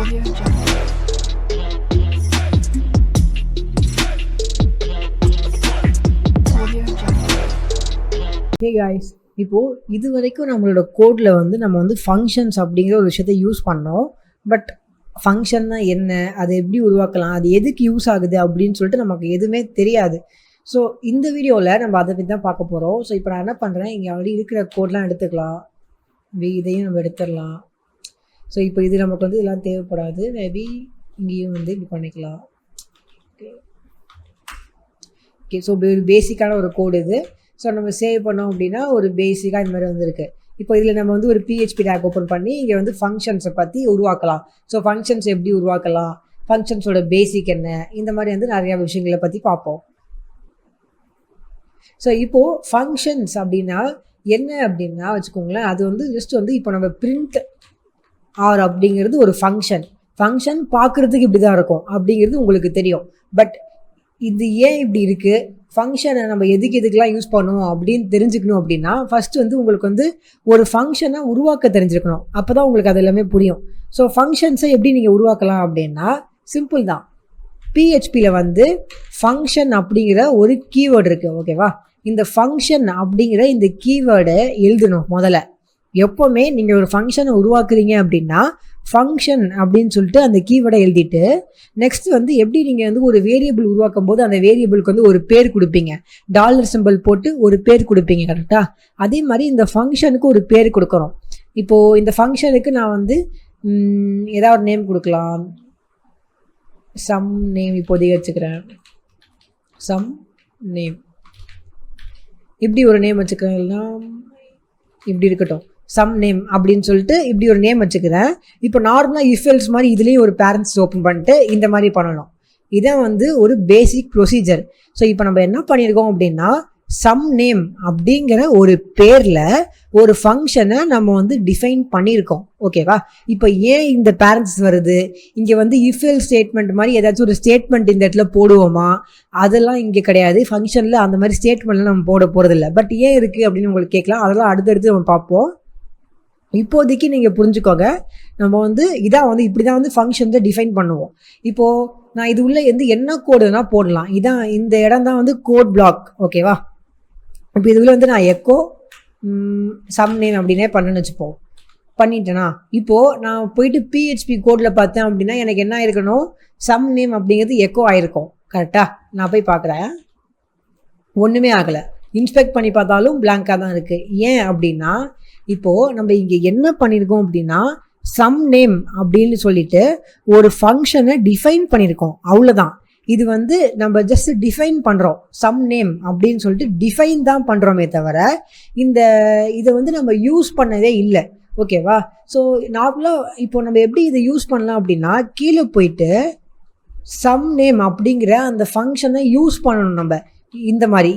Audio Jungle. Audio Jungle. Hey guys, இப்போது இது வரைக்கும் நம்மளோட கோடில் நம்ம ஃபங்க்ஷன்ஸ் அப்படிங்கிற ஒரு விஷயத்தை யூஸ் பண்ணோம். பட் ஃபங்க்ஷன்னா என்ன, அதை எப்படி உருவாக்கலாம், அது எதுக்கு யூஸ் ஆகுது அப்படின்னு சொல்லிட்டு நமக்கு எதுவுமே தெரியாது. ஸோ இந்த வீடியோவில் நம்ம அதை பற்றி தான் பார்க்க போகிறோம். ஸோ இப்போ நான் என்ன பண்ணுறேன், இங்கே ஆல்ரெடி இருக்கிற கோட்லாம் எடுத்துக்கலாம், இதையும் நம்ம எடுத்துடலாம். ஸோ இப்போ இது நமக்கு இதெல்லாம் தேவைப்படாது, மேபி இங்கேயும் இப்படி பண்ணிக்கலாம். ஓகே, ஸோ ஒரு பேசிக்கான ஒரு கோடு இது. ஸோ நம்ம சேவ் பண்ணோம் அப்படின்னா ஒரு பேசிக்காக இந்த மாதிரி வந்திருக்கு. இப்போ இதில் நம்ம ஒரு PHP டேக் ஓப்பன் பண்ணி இங்கே ஃபங்க்ஷன்ஸை பற்றி உருவாக்கலாம். ஸோ ஃபங்க்ஷன்ஸ் எப்படி உருவாக்கலாம், ஃபங்க்ஷன்ஸோட பேசிக் என்ன, இந்த மாதிரி நிறையா விஷயங்களை பற்றி பார்ப்போம். ஸோ இப்போது ஃபங்க்ஷன்ஸ் அப்படின்னா என்ன அப்படின்னா வச்சுக்கோங்களேன், அது ஜஸ்ட் இப்போ நம்ம பிரிண்ட் ஆர் அப்படிங்கிறது ஒரு ஃபங்க்ஷன் பார்க்குறதுக்கு இப்படி தான் இருக்கும் அப்படிங்கிறது உங்களுக்கு தெரியும். பட் இது ஏன் இப்படி இருக்குது, ஃபங்க்ஷனை நம்ம எதுக்கெல்லாம் யூஸ் பண்ணுவோம் அப்படின்னு தெரிஞ்சுக்கணும் அப்படின்னா ஃபஸ்ட்டு உங்களுக்கு ஒரு ஃபங்க்ஷனை உருவாக்க தெரிஞ்சுக்கணும். அப்போ தான் உங்களுக்கு அது எல்லாமே புரியும். ஸோ ஃபங்க்ஷன்ஸை எப்படி நீங்கள் உருவாக்கலாம் அப்படின்னா சிம்பிள் தான். PHPயில் ஃபங்க்ஷன் அப்படிங்கிற ஒரு கீவேர்டு இருக்குது. ஓகேவா, இந்த ஃபங்க்ஷன் அப்படிங்கிற இந்த கீவேர்டை எழுதணும். முதல்ல எப்போவுமே நீங்கள் ஒரு ஃபங்க்ஷனை உருவாக்குறீங்க அப்படின்னா ஃபங்க்ஷன் அப்படின்னு சொல்லிட்டு அந்த கீவேர்டை எழுதிட்டு நெக்ஸ்ட் எப்படி நீங்கள் ஒரு வேரியபிள் உருவாக்கும் போது அந்த வேரியபிளுக்கு ஒரு பேர் கொடுப்பீங்க, டாலர் சிம்பிள் போட்டு ஒரு பேர் கொடுப்பீங்க. கரெக்டாக அதே மாதிரி இந்த ஃபங்க்ஷனுக்கு ஒரு பேர் கொடுக்குறோம். இப்போது இந்த ஃபங்க்ஷனுக்கு நான் ஏதாவது ஒரு நேம் கொடுக்கலாம். சம் நேம் இப்போதைக்கு வச்சுக்கிறேன். சம் நேம் இப்படி ஒரு நேம் வச்சுக்கிறேன், இல்லைனா இப்படி இருக்கட்டும், சம் நேம் அப்படின்னு சொல்லிட்டு இப்படி ஒரு நேம் வச்சுக்கிறேன். இப்போ நார்மலாக இஃபெல்ஸ் மாதிரி இதுலேயும் ஒரு பேரண்ட்ஸ் ஓப்பன் பண்ணிட்டு இந்த மாதிரி பண்ணணும். இதான் ஒரு பேசிக் ப்ரொசீஜர். ஸோ இப்போ நம்ம என்ன பண்ணியிருக்கோம் அப்படின்னா சம் நேம் அப்படிங்கிற ஒரு பேரில் ஒரு ஃபங்க்ஷனை நம்ம டிஃபைன் பண்ணியிருக்கோம். ஓகேவா, இப்போ ஏன் இந்த பேரண்ட்ஸ் வருது, இங்கே இஃபெல் ஸ்டேட்மெண்ட் மாதிரி ஏதாச்சும் ஒரு ஸ்டேட்மெண்ட் இந்த இடத்துல போடுவோமா, அதெல்லாம் இங்கே கிடையாது. ஃபங்க்ஷனில் அந்த மாதிரி ஸ்டேட்மெண்ட்லாம் நம்ம போட போகிறதில்ல. பட் ஏன் இருக்குது அப்படின்னு உங்களுக்கு கேட்கலாம், அதெல்லாம் அடுத்தடுத்து நம்ம பார்ப்போம். இப்போதைக்கு நீங்கள் புரிஞ்சுக்கோங்க, நம்ம இதான் இப்படி தான் ஃபங்க்ஷன்ஸை டிஃபைன் பண்ணுவோம். இப்போது நான் இது உள்ள என்ன கோடுனா போடலாம். இதான் இந்த இடம் தான் கோட் பிளாக். ஓகேவா, இப்போ இதுல நான் எக்கோ சம் நேம் அப்படின்னே பண்ணுன்னு வச்சுப்போம். பண்ணிட்டேனா, இப்போது நான் போயிட்டு PHP கோடில் பார்த்தேன் அப்படின்னா எனக்கு என்ன ஆயிருக்கணும், சம் நேம் அப்படிங்கிறது எக்கோ ஆயிருக்கும். கரெக்டாக நான் போய் பார்க்குறேன், ஒன்றுமே ஆகலை. இன்ஸ்பெக்ட் பண்ணி பார்த்தாலும் பிளாங்காக தான் இருக்குது. ஏன் அப்படின்னா இப்போது நம்ம இங்கே என்ன பண்ணியிருக்கோம் அப்படின்னா சம் நேம் அப்படின்னு சொல்லிட்டு ஒரு ஃபங்க்ஷனை டிஃபைன் பண்ணியிருக்கோம், அவ்வளோதான். இது நம்ம ஜஸ்ட் டிஃபைன் பண்ணுறோம், சம் நேம் அப்படின்னு சொல்லிட்டு டிஃபைன் தான் பண்ணுறோமே தவிர இதை நம்ம யூஸ் பண்ணதே இல்லை. ஓகேவா, ஸோ நார்மலாக இப்போ நம்ம எப்படி இதை யூஸ் பண்ணலாம் அப்படின்னா கீழே போயிட்டு சம் நேம் அப்படிங்கிற அந்த ஃபங்க்ஷனை யூஸ் பண்ணணும். நம்ம இந்த மாதிரி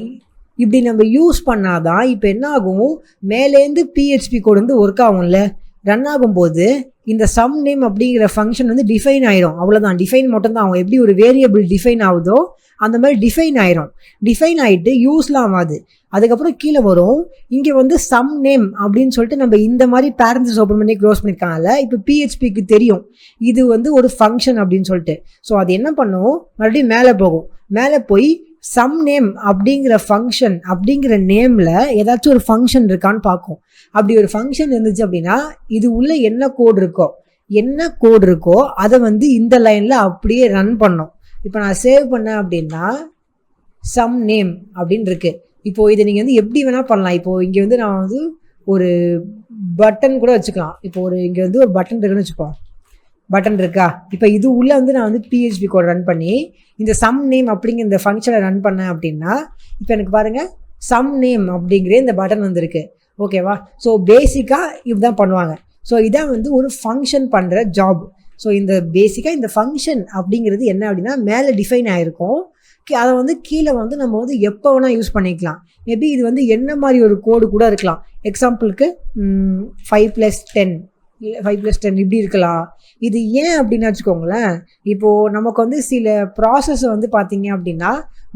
இப்படி நம்ம யூஸ் பண்ணாதான் இப்போ என்ன ஆகும், மேலேருந்து PHP கோடு ஒர்க் ஆகும்ல, ரன் ஆகும்போது இந்த சம் நேம் அப்படிங்கிற ஃபங்க்ஷன் டிஃபைன் ஆயிரும். அவ்வளோதான், டிஃபைன் மட்டும்தான் ஆகும். எப்படி ஒரு வேரியபிள் டிஃபைன் ஆகுதோ அந்த மாதிரி டிஃபைன் ஆயிரும். டிஃபைன் ஆகிட்டு யூஸ்லாம் ஆகாது. அதுக்கப்புறம் கீழே வரும், இங்கே சம் நேம் அப்படின்னு சொல்லிட்டு நம்ம இந்த மாதிரி பேரண்ட்ஸ் ஓப்பன் பண்ணி க்ளோஸ் பண்ணியிருக்காங்கல்ல. இப்போ PHPக்கு தெரியும் இது ஒரு ஃபங்க்ஷன் அப்படின்னு சொல்லிட்டு. ஸோ அது என்ன பண்ணும், மறுபடியும் மேலே போகும். மேலே போய் சம் நேம் அப்படிங்கிற ஃபங்க்ஷன் அப்படிங்கிற நேமில் ஏதாச்சும் ஒரு ஃபங்க்ஷன் இருக்கான்னு பார்க்கும். அப்படி ஒரு ஃபங்க்ஷன் இருந்துச்சு அப்படின்னா இது உள்ள என்ன கோடு இருக்கோ அதை இந்த லைனில் அப்படியே ரன் பண்ணும். இப்போ நான் சேவ் பண்ணேன் அப்படின்னா சம் நேம் அப்படின்னு இருக்கு. இப்போது இதை நீங்கள் எப்படி வேணால் பண்ணலாம். இப்போது இங்கே நான் ஒரு பட்டன் கூட வச்சுக்கலாம். இப்போ இங்கே ஒரு பட்டன் இருக்குன்னு வச்சுப்போம், பட்டன் இருக்கா. இப்போ இது உள்ள நான் PHP கோட் ரன் பண்ணி இந்த சம் நேம் அப்படிங்கிற இந்த ஃபங்க்ஷனை ரன் பண்ணேன் அப்படின்னா இப்போ எனக்கு பாருங்கள் சம் நேம் அப்படிங்கிற இந்த பட்டன் வந்திருக்கு. ஓகேவா, ஸோ பேசிக்காக இப்படிதான் பண்ணுவாங்க. ஸோ இதான் ஒரு ஃபங்க்ஷன் பண்ணுற ஜாப். ஸோ இந்த பேசிக்காக இந்த ஃபங்க்ஷன் அப்படிங்கிறது என்ன அப்படின்னா மேலே டிஃபைன் ஆகிருக்கும், அதை கீழே நம்ம எப்போ வேணால் யூஸ் பண்ணிக்கலாம். மேபி இது என்ன மாதிரி ஒரு கோடு கூட இருக்கலாம். எக்ஸாம்பிளுக்கு 5+10 5+10 இப்படி இருக்கலாம். இது ஏன் அப்படின்னு வச்சுக்கோங்களேன், இப்போது நமக்கு சில ப்ராசஸை பார்த்தீங்க அப்படின்னா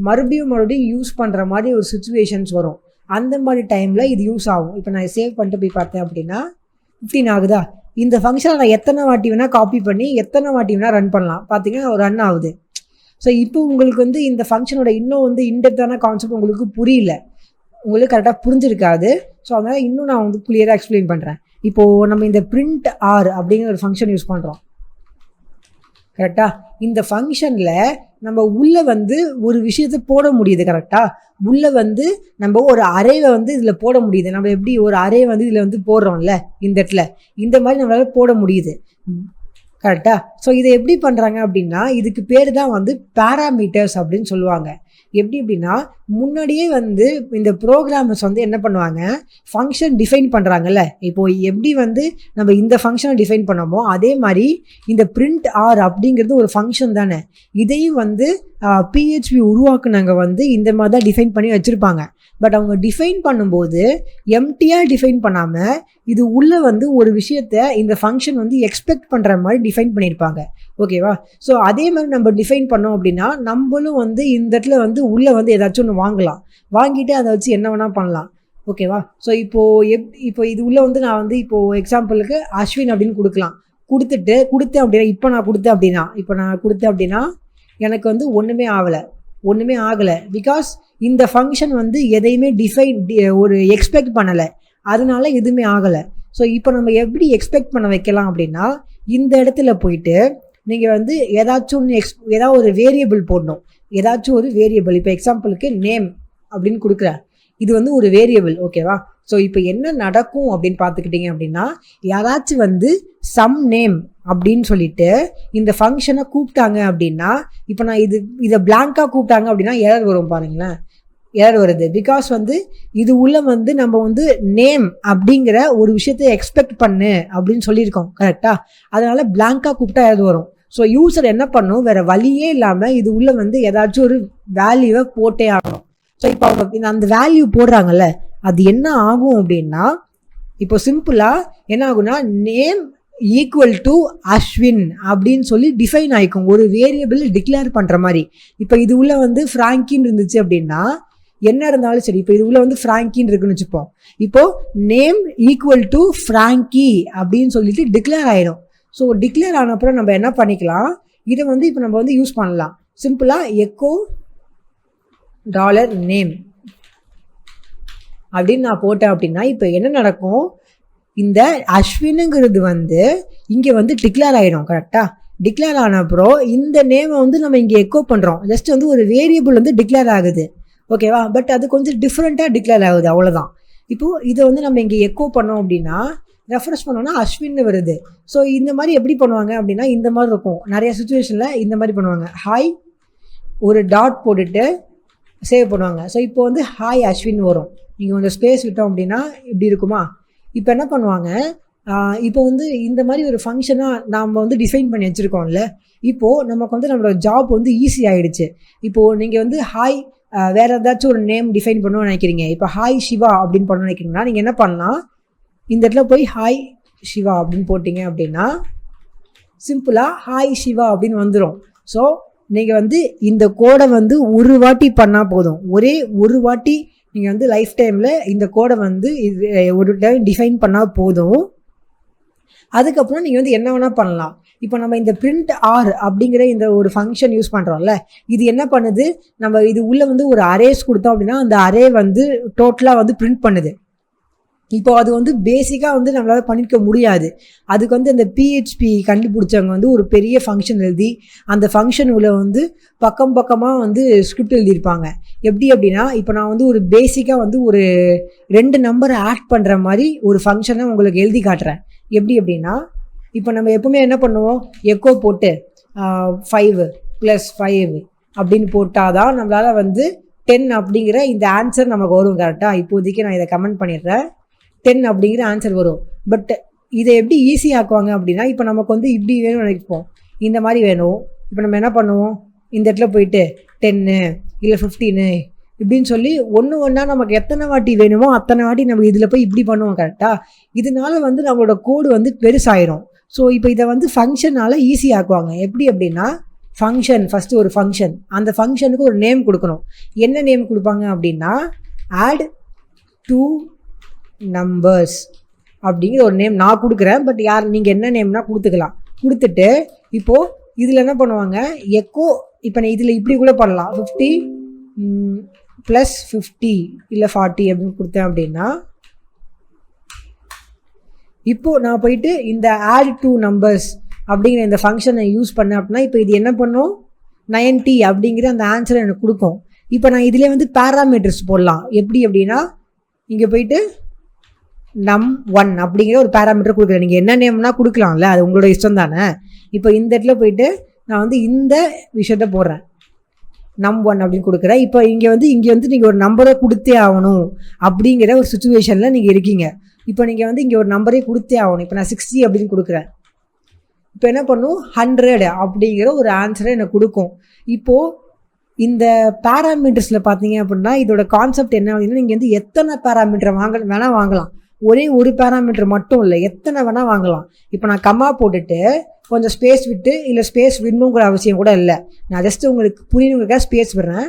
மறுபடியும் யூஸ் பண்ணுற மாதிரி ஒரு சுச்சுவேஷன்ஸ் வரும். அந்த மாதிரி டைமில் இது யூஸ் ஆகும். இப்போ நான் சேவ் பண்ணிட்டு போய் பார்த்தேன் அப்படின்னா 15 ஆகுதா, இந்த ஃபங்க்ஷனை நான் எத்தனை வாட்டி வேணால் காப்பி பண்ணி எத்தனை வாட்டி வேணால் ரன் பண்ணலாம். பார்த்தீங்கன்னா ரன் ஆகுது. ஸோ இப்போ உங்களுக்கு வந்து இந்த ஃபங்க்ஷனோட இன்னும் வந்து இன்டெப்த்தான கான்செப்ட் உங்களுக்கு புரியல, உங்களுக்கு கரெக்டாக புரிஞ்சிருக்காது. ஸோ அதனால் இன்னும் நான் வந்து கிளியராக எக்ஸ்பிளைன் பண்ணுறேன். இப்போது நம்ம இந்த பிரிண்ட் ஆர் அப்படிங்கிற ஒரு ஃபங்க்ஷன் யூஸ் பண்ணுறோம் கரெக்டாக. இந்த ஃபங்க்ஷனில் நம்ம உள்ளே வந்து ஒரு விஷயத்தை போட முடியுது கரெக்டாக. உள்ளே வந்து நம்ம ஒரு அரேவை வந்து இதில் போட முடியுது. நம்ம எப்படி ஒரு அரே வந்து இதில் வந்து போடுறோம்ல இந்த இடத்துல, இந்த மாதிரி நம்மளால் போட முடியுது கரெக்டாக. ஸோ இதை எப்படி பண்ணுறாங்க அப்படின்னா இதுக்கு பேர் தான் வந்து பேராமீட்டர்ஸ் அப்படின்னு சொல்லுவாங்க. எப்படி அப்படின்னா முன்னாடியே வந்து இந்த ப்ரோக்ராமர்ஸ் வந்து என்ன பண்ணுவாங்க, ஃபங்க்ஷன் டிஃபைன் பண்ணுறாங்கல்ல. இப்போது எப்படி வந்து நம்ம இந்த ஃபங்க்ஷனை டிஃபைன் பண்ணோமோ அதே மாதிரி இந்த பிரிண்ட் ஆர் அப்படிங்கிறது ஒரு ஃபங்க்ஷன் தானே. இதையும் வந்து பிஹெச்பி உருவாக்குனாங்க வந்து இந்த மாதிரி தான் டிஃபைன் பண்ணி வச்சுருப்பாங்க. பட் அவங்க டிஃபைன் பண்ணும்போது எம்டியாக டிஃபைன் பண்ணாமல் இது உள்ளே வந்து ஒரு விஷயத்த இந்த ஃபங்க்ஷன் வந்து எக்ஸ்பெக்ட் பண்ணுற மாதிரி டிஃபைன் பண்ணியிருப்பாங்க. ஓகேவா. ஸோ அதே மாதிரி நம்ம டிஃபைன் பண்ணோம் அப்படின்னா நம்மளும் வந்து இந்த இடத்துல வந்து உள்ளே வந்து ஏதாச்சும் ஒன்று வாங்கலாம், வாங்கிட்டு அதை வச்சு என்ன வேணால் பண்ணலாம். ஓகேவா. ஸோ இப்போ இது உள்ளே வந்து நான் வந்து இப்போது எக்ஸாம்பிளுக்கு அஸ்வின் அப்படின்னு கொடுத்தேன் அப்படின்னா இப்போ நான் கொடுத்தேன் அப்படின்னா எனக்கு வந்து ஒன்றுமே ஆகலை. பிகாஸ் இந்த ஃபங்க்ஷன் வந்து எதையுமே ஒரு எக்ஸ்பெக்ட் பண்ணலை, அதனால எதுவுமே ஆகலை. ஸோ இப்போ நம்ம எப்படி எக்ஸ்பெக்ட் பண்ண வைக்கலாம் அப்படின்னா இந்த இடத்துல போயிட்டு நீங்கள் வந்து ஏதாவது ஒரு வேரியபிள் போடணும். ஏதாச்சும் ஒரு வேரியபிள், இப்போ எக்ஸாம்பிளுக்கு நேம் அப்படின்னு கொடுக்குறேன், இது வந்து ஒரு வேரியபிள். ஓகேவா. ஸோ இப்போ என்ன நடக்கும் அப்படின்னு பார்த்துக்கிட்டிங்க அப்படின்னா யாராச்சும் வந்து சம் நேம் அப்படின்னு சொல்லிட்டு இந்த ஃபங்க்ஷனை கூப்பிட்டாங்க அப்படின்னா இப்போ நான் இதை பிளாங்காக கூப்பிட்டாங்க அப்படின்னா எரர் வரும் பாருங்களேன். எரர் வருது பிகாஸ் வந்து இது உள்ள வந்து நம்ம வந்து நேம் அப்படிங்கிற ஒரு விஷயத்தை எக்ஸ்பெக்ட் பண்ணு அப்படின்னு சொல்லியிருக்கோம் கரெக்டாக. அதனால பிளாங்காக கூப்பிட்டா எரர் வரும். ஸோ யூசர் என்ன பண்ணும், வேறு வழியே இல்லாமல் இது உள்ள வந்து ஏதாச்சும் ஒரு வேல்யூவை போட்டே ஆகணும். ஸோ இப்போ அவங்க அந்த வேல்யூ போடுறாங்கல்ல அது என்ன ஆகும் அப்படின்னா இப்போ சிம்பிளாக என்ன ஆகும்னா நேம் ஈக்குவல் டு அஸ்வின் அப்படின்னு சொல்லி டிஃபைன் ஆகிக்கும், ஒரு வேரியபிள் டிக்ளேர் பண்ணுற மாதிரி. இப்போ இது உள்ள வந்து ஃப்ராங்கின்னு இருந்துச்சு அப்படின்னா என்ன இருந்தாலும் சரி, இப்போ இது உள்ள வந்து ஃப்ராங்கின்னு இருக்குன்னு வச்சுப்போம். இப்போது நேம் ஈக்குவல் டு ஃப்ராங்கி அப்படின்னு சொல்லிட்டு டிக்ளேர் ஆகிடும். ஸோ டிக்ளேர் ஆனப்புறம் நம்ம என்ன பண்ணிக்கலாம், இதை வந்து இப்போ நம்ம வந்து யூஸ் பண்ணலாம். சிம்பிளாக எக்கோ $நேம் அப்படின்னு நான் போட்டேன் அப்படின்னா இப்போ என்ன நடக்கும், இந்த அஸ்வினுங்கிறது வந்து இங்கே வந்து டிக்ளேர் ஆகிடும் கரெக்டாக. டிக்ளேர் ஆன அப்புறம் இந்த நேமை வந்து நம்ம இங்கே எக்கோ பண்ணுறோம். ஜஸ்ட் வந்து ஒரு வேரியபிள் வந்து டிக்ளேர் ஆகுது. ஓகேவா. பட் அது கொஞ்சம் டிஃப்ரெண்ட்டாக டிக்ளேர் ஆகுது, அவ்வளோதான். இப்போது இதை வந்து நம்ம இங்கே எக்கோ பண்ணோம் அப்படின்னா ரெஃப்ரெஷ் பண்ணோன்னா அஸ்வின்னு வருது. ஸோ இந்த மாதிரி எப்படி பண்ணுவாங்க அப்படின்னா இந்த மாதிரி இருக்கும், நிறைய சுச்சுவேஷனில் இந்த மாதிரி பண்ணுவாங்க. ஹாய் ஒரு டாட் போட்டுட்டு சேவ் பண்ணுவாங்க. ஸோ இப்போ வந்து ஹாய் அஸ்வின் வரும். நீங்கள் கொஞ்சம் ஸ்பேஸ் விட்டோம் அப்படின்னா இப்படி இருக்குமா. இப்போ என்ன பண்ணுவாங்க, இப்போ வந்து இந்த மாதிரி ஒரு ஃபங்க்ஷனாக நாம் வந்து டிஃபைன் பண்ணி வச்சுருக்கோம்ல, இப்போது நமக்கு வந்து நம்மளோட ஜாப் வந்து ஈஸி ஆகிடுச்சு. இப்போது நீங்கள் வந்து ஹாய் வேறு ஏதாச்சும் ஒரு நேம் டிஃபைன் பண்ணணும்னு நினைக்கிறீங்க, இப்போ ஹாய் சிவா அப்படின்னு பண்ணணும்னு நினைக்கிறீங்கன்னா நீங்கள் என்ன பண்ணலாம், இந்த இடத்துல போய் ஹாய் சிவா அப்படின்னு போட்டிங்க அப்படின்னா சிம்பிளாக ஹாய் சிவா அப்படின்னு வந்துடும். ஸோ நீங்கள் வந்து இந்த கோடை வந்து ஒரு வாட்டி பண்ணால் போதும், ஒரே ஒரு வாட்டி நீங்கள் வந்து லைஃப் டைமில் இந்த கோடை வந்து ஒரு டைம் டிஃபைன் பண்ணால் போதும். அதுக்கப்புறம் நீங்கள் வந்து என்ன வேணால் பண்ணலாம். இப்போ நம்ம இந்த பிரிண்ட் ஆர் அப்படிங்கிற இந்த ஒரு ஃபங்க்ஷன் யூஸ் பண்ணுறோம்ல, இது என்ன பண்ணுது, நம்ம இது உள்ளே வந்து ஒரு அரேஸ் கொடுத்தோம் அப்படின்னா அந்த அரே வந்து டோட்டலாக வந்து பிரிண்ட் பண்ணுது. இப்போ அது வந்து பேசிக்காக வந்து நம்மளால் பண்ணிக்க முடியாது. அதுக்கு வந்து அந்த பிஹெச்பி கண்டுபிடிச்சவங்க வந்து ஒரு பெரிய ஃபங்க்ஷன் எழுதி அந்த ஃபங்க்ஷன் உள்ள வந்து பக்கமாக வந்து ஸ்கிரிப்ட் எழுதியிருப்பாங்க. எப்படி அப்படின்னா இப்போ நான் வந்து ஒரு பேசிக்காக வந்து ஒரு 2 நம்பரை ஆட் பண்ணுற மாதிரி ஒரு ஃபங்க்ஷனை உங்களுக்கு எழுதி காட்டுறேன். எப்படி அப்படின்னா இப்போ நம்ம எப்பவுமே என்ன பண்ணுவோம், எக்கோ போட்டு 5 + 5 அப்படின்னு போட்டால் தான் நம்மளால் வந்து 10 அப்படிங்கிற இந்த ஆன்சர் நமக்கு வரும் கரெக்டாக. இப்போதைக்கு நான் இதை கமெண்ட் பண்ணிடுறேன், 10 அப்படிங்கிற ஆன்சர் வரும். பட் இதை எப்படி ஈஸி ஆக்குவாங்க அப்படின்னா இப்போ நமக்கு வந்து இப்படி வேணும்னு நினைப்போம், இந்த மாதிரி வேணும். இப்போ நம்ம என்ன பண்ணுவோம், இந்த இடத்துல போயிட்டு 10 இல்லை 15 இப்படின்னு சொல்லி ஒன்றா நமக்கு எத்தனை வாட்டி வேணுமோ அத்தனை வாட்டி நம்ம இதில் போய் இப்படி பண்ணுவோம் கரெக்டாக. இதனால வந்து நம்மளோட கோடு வந்து பெருசாயிரும். ஸோ இப்போ இதை வந்து ஃபங்க்ஷனால் ஈஸி ஆக்குவாங்க. எப்படி அப்படின்னா ஃபங்க்ஷன் ஃபஸ்ட்டு ஒரு ஃபங்க்ஷன், அந்த ஃபங்க்ஷனுக்கு ஒரு நேம் கொடுக்கணும். என்ன நேம் கொடுப்பாங்க அப்படின்னா add 2 numbers அப்படிங்கிற ஒரு நேம் நான் கொடுக்குறேன். பட் யார் நீங்கள் என்ன நேம்னா கொடுத்துக்கலாம். கொடுத்துட்டு இப்போது இதில் என்ன பண்ணுவாங்க, எக்கோ இப்போ நான் இதில் இப்படி கூட பண்ணலாம். 50 + 50 இல்லை 40 அப்படின்னு கொடுத்தேன் அப்படின்னா, இப்போது நான் போயிட்டு இந்த add 2 numbers அப்படிங்கிற இந்த ஃபங்க்ஷனை யூஸ் பண்ணேன் அப்படின்னா, இப்போ இது என்ன பண்ணும், 90 அப்படிங்கிற அந்த ஆன்சரை எனக்கு கொடுக்கும். இப்போ நான் இதிலே வந்து பேராமீட்டர்ஸ் போடலாம். எப்படி அப்படின்னா, இங்கே போயிட்டு num1 அப்படிங்கிற ஒரு பேராமீட்டர் கொடுக்குறேன். நீங்கள் என்ன நேம்னா கொடுக்கலாம்ல, அது உங்களோட இஷ்டம் தானே. இப்போ இந்த இடத்துல போயிட்டு நான் வந்து இந்த விஷயத்த போடுறேன், num1 அப்படின்னு கொடுக்குறேன். இப்போ இங்கே வந்து நீங்கள் ஒரு நம்பரை கொடுத்தே ஆகணும் அப்படிங்கிற ஒரு சுச்சுவேஷனில் நீங்கள் இருக்கீங்க. இப்போ நீங்கள் வந்து இங்கே ஒரு நம்பரே கொடுத்தே ஆகணும். இப்போ நான் 60 அப்படின்னு கொடுக்குறேன். இப்போ என்ன பண்ணும், 100 அப்படிங்கிற ஒரு ஆன்சரை எனக்கு கொடுக்கும். இப்போது இந்த பேராமீட்டர்ஸில் பார்த்தீங்க அப்படின்னா இதோட கான்செப்ட் என்ன அப்படின்னா, நீங்கள் வந்து எத்தனை பேராமீட்டர் வேணால் வாங்கலாம். ஒரே ஒரு பேராமீட்டர் மட்டும் இல்லை, எத்தனை வேணால் வாங்கலாம். இப்போ நான் கம்மா போட்டுட்டு கொஞ்சம் ஸ்பேஸ் விட்டு, இல்லை ஸ்பேஸ் விடணுங்கிற அவசியம் கூட இல்லை. நான் ஜஸ்ட்டு உங்களுக்கு புரியணுங்கிறக்காக ஸ்பேஸ் விடுறேன்.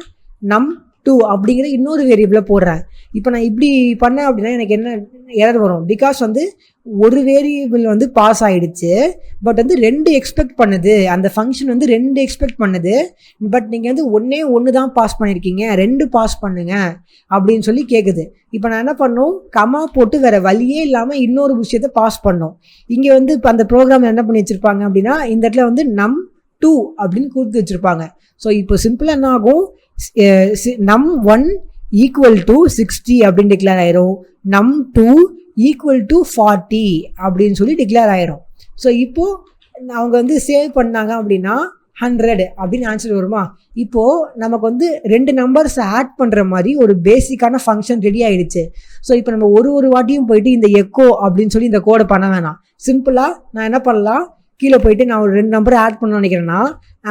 num2 அப்படிங்கிற இன்னொரு வேரியபிளை போடுறேன். இப்போ நான் இப்படி பண்ணேன் அப்படின்னா எனக்கு என்ன எரர் வரும், பிகாஸ் வந்து ஒரு வேரியபிள் வந்து பாஸ் ஆகிடுச்சு, பட் வந்து 2 எக்ஸ்பெக்ட் பண்ணுது. அந்த ஃபங்க்ஷன் வந்து 2 எக்ஸ்பெக்ட் பண்ணுது. பட் நீங்கள் வந்து ஒன்று தான் பாஸ் பண்ணியிருக்கீங்க, 2 பாஸ் பண்ணுங்க அப்படின்னு சொல்லி கேட்குது. இப்போ நான் என்ன பண்ணணும், கமா போட்டு வேறு வழியே இல்லாமல் இன்னொரு விஷயத்தை பாஸ் பண்ணோம். இங்கே வந்து இப்போ அந்த ப்ரோக்ராம் என்ன பண்ணி வச்சுருப்பாங்க அப்படின்னா, இந்த இடத்துல வந்து num2 அப்படின்னு கொடுத்து வச்சுருப்பாங்க. ஸோ இப்போ சிம்பிளாக என்ன ஆகும், num1 = 60 அப்படின்னு டிக்ளேர் ஆயிரும், num2 = 40 அப்படின்னு சொல்லி டிக்ளேர் ஆயிரும். ஸோ இப்போது அவங்க வந்து சேவ் பண்ணாங்க அப்படின்னா 100 அப்படின்னு ஆன்சர் வருமா. இப்போது நமக்கு வந்து 2 நம்பர்ஸ் ஆட் பண்ணுற மாதிரி ஒரு பேசிக்கான ஃபங்க்ஷன் ரெடி ஆகிடுச்சு. ஸோ இப்போ நம்ம ஒரு வாட்டியும் போயிட்டு இந்த எக்கோ அப்படின்னு சொல்லி இந்த கோடை பண்ண வேணாம். சிம்பிளாக நான் என்ன பண்ணலாம், கீழே போயிட்டு நான் ஒரு 2 நம்பர் ஆட் பண்ண நினைக்கிறேன்னா,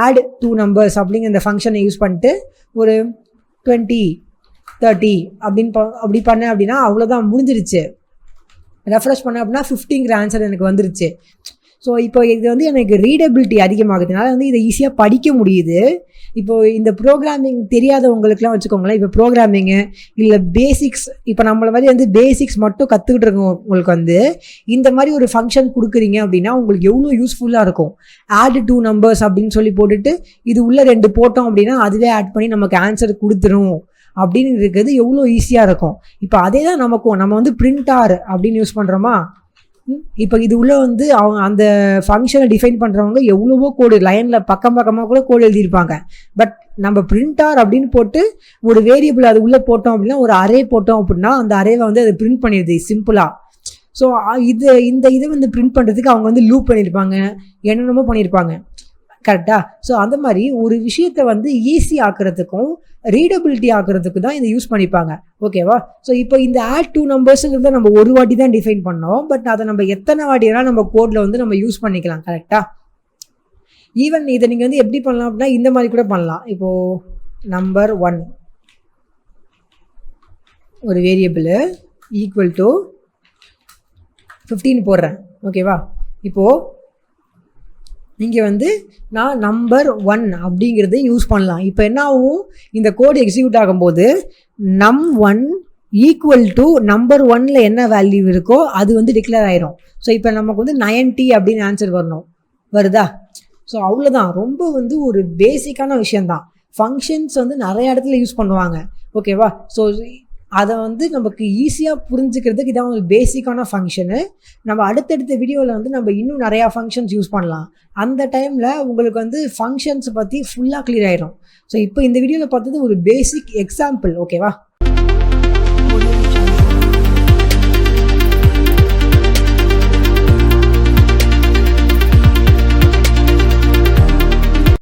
add 2 numbers அப்படிங்கிற இந்த ஃபங்க்ஷனை யூஸ் பண்ணிட்டு ஒரு 20 30 அப்படி பண்ணேன் அப்படின்னா அவ்வளோதான், முடிஞ்சிருச்சு. ரெஃப்ரெஷ் பண்ணேன் அப்படின்னா 50ங்கிற ஆன்சர் எனக்கு வந்துருச்சு. ஸோ இப்போ இது வந்து எனக்கு ரீடபிலிட்டி அதிகமாகுதுனால வந்து இதை ஈஸியாக படிக்க முடியுது. இப்போது இந்த ப்ரோக்ராமிங் தெரியாதவங்களுக்குலாம் வச்சுக்கோங்களேன், இப்போ ப்ரோக்ராமிங்கு இல்லை பேசிக்ஸ், இப்போ நம்மள மாதிரி வந்து பேசிக்ஸ் மட்டும் கற்றுக்கிட்டு இருக்கவங்களுக்கு வந்து இந்த மாதிரி ஒரு ஃபங்க்ஷன் கொடுக்குறீங்க அப்படின்னா உங்களுக்கு எவ்வளோ யூஸ்ஃபுல்லாக இருக்கும். add 2 numbers அப்படின்னு சொல்லி போட்டுட்டு இது உள்ள 2 போட்டோம் அப்படின்னா அதுவே ஆட் பண்ணி நமக்கு ஆன்சர் கொடுத்துரும் அப்படின்னு இருக்கிறது எவ்வளோ ஈஸியாக இருக்கும். இப்போ அதே தான் நமக்கும், நம்ம வந்து printer அப்படின்னு யூஸ் பண்ணுறோமா. இப்போ இது உள்ள வந்து அவங்க அந்த ஃபங்க்ஷனை டிஃபைன் பண்ணுறவங்க எவ்வளவோ கோடு லைனில் பக்கமாக கூட கோடு எழுதியிருப்பாங்க. பட் நம்ம printer அப்படின்னு போட்டு ஒரு வேரியபிள் அது உள்ளே போட்டோம் அப்படின்னா, ஒரு அரே போட்டோம் அப்படின்னா அந்த அரேவை வந்து அதை பிரிண்ட் பண்ணிடுது சிம்பிளாக. ஸோ இந்த இதை வந்து பிரிண்ட் பண்ணுறதுக்கு அவங்க வந்து லூப் பண்ணியிருப்பாங்க, என்னென்னமோ பண்ணியிருப்பாங்க, கரெக்டாக. ஸோ அந்த மாதிரி ஒரு விஷயத்தை வந்து ஈஸி ஆக்குறதுக்கும் ரீடபிலிட்டி ஆக்குறதுக்கு தான் இதை யூஸ் பண்ணிப்பாங்க. ஓகேவா. ஸோ இப்போ இந்த add 2 numbers நம்ம ஒரு வாட்டி தான் டிஃபைன் பண்ணோம், பட் அதை நம்ம எத்தனை வாட்டியெல்லாம் நம்ம கோடில் வந்து நம்ம யூஸ் பண்ணிக்கலாம், கரெக்டாக. ஈவன் இதை நீங்கள் வந்து எப்படி பண்ணலாம் அப்படின்னா இந்த மாதிரி கூட பண்ணலாம். இப்போது num1 ஒரு வேரியபிள் = 15 போடுறேன். ஓகேவா. இப்போது இங்கே வந்து நான் num1 அப்படிங்கிறத யூஸ் பண்ணலாம். இப்போ என்ன ஆகும், இந்த கோடு எக்ஸிக்யூட் ஆகும்போது num1 = num1ல் என்ன வேல்யூ இருக்கோ அது வந்து டிக்ளேர் ஆயிரும். ஸோ இப்போ நமக்கு வந்து 90 அப்படின்னு ஆன்சர் வருதா. ஸோ அவ்வளோதான், ரொம்ப வந்து ஒரு பேசிக்கான விஷயந்தான். ஃபங்க்ஷன்ஸ் வந்து நிறைய இடத்துல யூஸ் பண்ணுவாங்க. ஓகேவா. ஸோ அதை வந்து நமக்கு ஈஸியாக புரிஞ்சுக்கிறதுக்கு இதான் ஒரு பேசிக்கான ஃபங்க்ஷனு. நம்ம அடுத்தடுத்த வீடியோவில் வந்து நம்ம இன்னும் நிறையா ஃபங்க்ஷன்ஸ் யூஸ் பண்ணலாம். அந்த டைமில் உங்களுக்கு வந்து ஃபங்க்ஷன்ஸ் பற்றி ஃபுல்லாக கிளியர் ஆயிடும். ஸோ இப்போ இந்த வீடியோவில் பார்த்தது ஒரு பேசிக் எக்ஸாம்பிள். ஓகேவா.